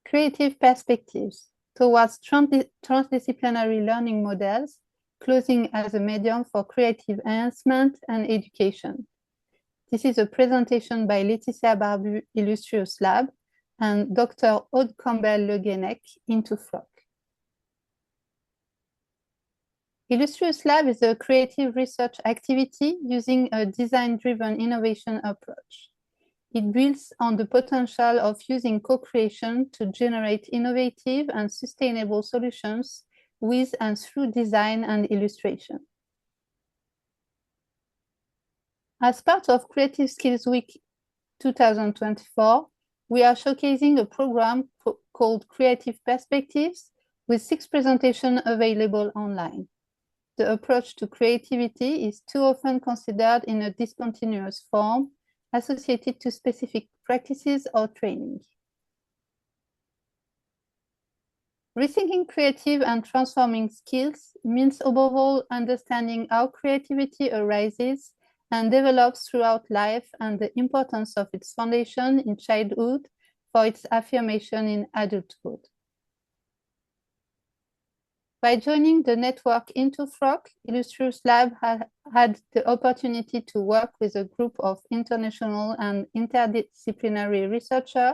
Creative Perspectives Towards Transdisciplinary Learning Models, Clothing as a Medium for Creative Enhancement and Education. This is a presentation by Laetitia Barbu, Illustrious Lab, and Dr. Aude Campbell-Le Guenec, Into Flock. Illustrious Lab is a creative research activity using a design-driven innovation approach. It builds on the potential of using co-creation to generate innovative and sustainable solutions with and through design and illustration. As part of Creative Skills Week 2024, we are showcasing a program called Creative Perspectives with 6 presentations available online. The approach to creativity is too often considered in a discontinuous form, associated to specific practices or training. Rethinking creative and transforming skills means above all understanding how creativity arises and develops throughout life and the importance of its foundation in childhood for its affirmation in adulthood. By joining the network Into Flock, Illustrious Lab had the opportunity to work with a group of international and interdisciplinary researchers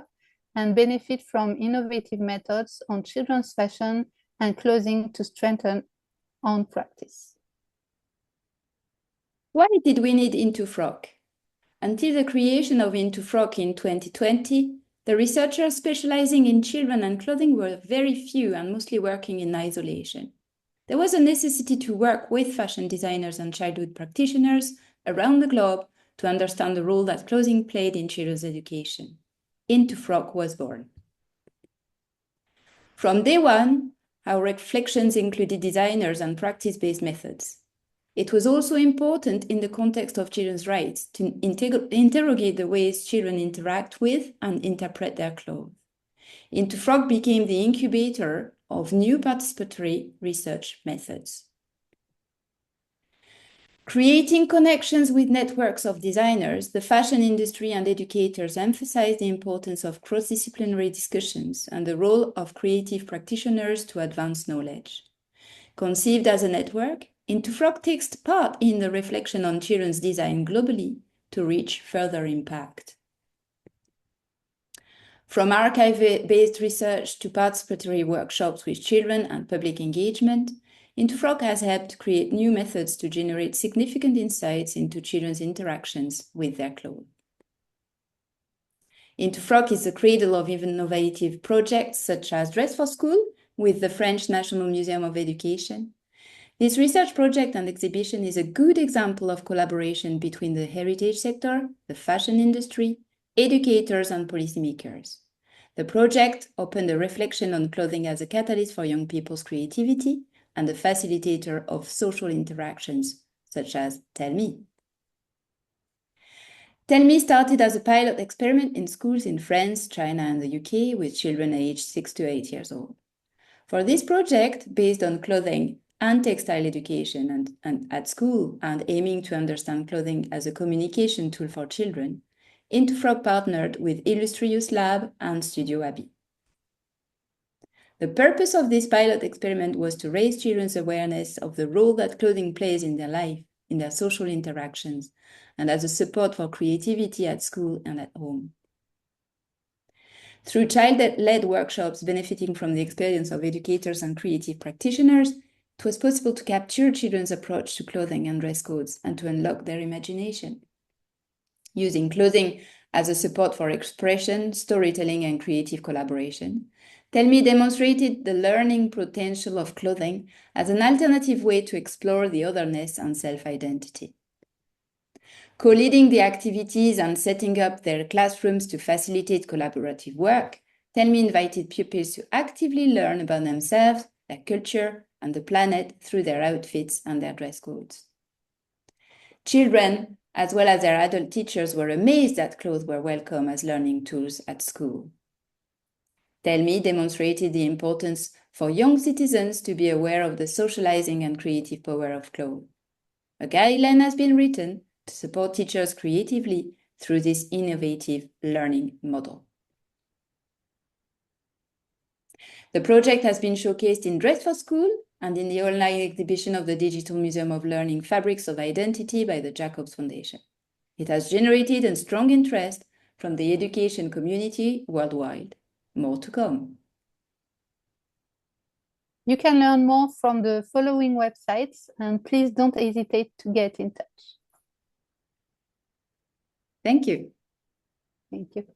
and benefit from innovative methods on children's fashion and clothing to strengthen on practice. Why did we need Into Flock? Until the creation of Into Flock in 2020, the researchers specializing in children and clothing were very few and mostly working in isolation. There was a necessity to work with fashion designers and childhood practitioners around the globe to understand the role that clothing played in children's education. Into Flock was born. From day one, our reflections included designers and practice-based methods. It was also important in the context of children's rights to interrogate the ways children interact with and interpret their clothes. Into Flock became the incubator of new participatory research methods. Creating connections with networks of designers, the fashion industry and educators emphasized the importance of cross-disciplinary discussions and the role of creative practitioners to advance knowledge. Conceived as a network, Into Flock takes part in the reflection on children's design globally to reach further impact. From archive-based research to participatory workshops with children and public engagement, Into Flock has helped create new methods to generate significant insights into children's interactions with their clothes. Into Flock is the cradle of innovative projects such as Dress for School with the French National Museum of Education. This research project and exhibition is a good example of collaboration between the heritage sector, the fashion industry, educators, and policymakers. The project opened a reflection on clothing as a catalyst for young people's creativity and a facilitator of social interactions, such as Tell Me. Tell Me started as a pilot experiment in schools in France, China, and the UK with children aged 6 to 8 years old. For this project, based on clothing and textile education and at school and aiming to understand clothing as a communication tool for children, Into Flock partnered with Illustrious Lab and Studio Abbey. The purpose of this pilot experiment was to raise children's awareness of the role that clothing plays in their life, in their social interactions, and as a support for creativity at school and at home. Through child-led workshops benefiting from the experience of educators and creative practitioners, it was possible to capture children's approach to clothing and dress codes and to unlock their imagination. Using clothing as a support for expression, storytelling, and creative collaboration, Tell Me demonstrated the learning potential of clothing as an alternative way to explore the otherness and self-identity. Co-leading the activities and setting up their classrooms to facilitate collaborative work, Tell Me invited pupils to actively learn about themselves, their culture, and the planet through their outfits and their dress codes. Children, as well as their adult teachers, were amazed that clothes were welcome as learning tools at school. Tell Me demonstrated the importance for young citizens to be aware of the socializing and creative power of clothes. A guideline has been written to support teachers creatively through this innovative learning model. The project has been showcased in Dress for School and in the online exhibition of the Digital Museum of Learning Fabrics of Identity by the Jacobs Foundation. It has generated a strong interest from the education community worldwide. More to come. You can learn more from the following websites, and please don't hesitate to get in touch. Thank you. Thank you.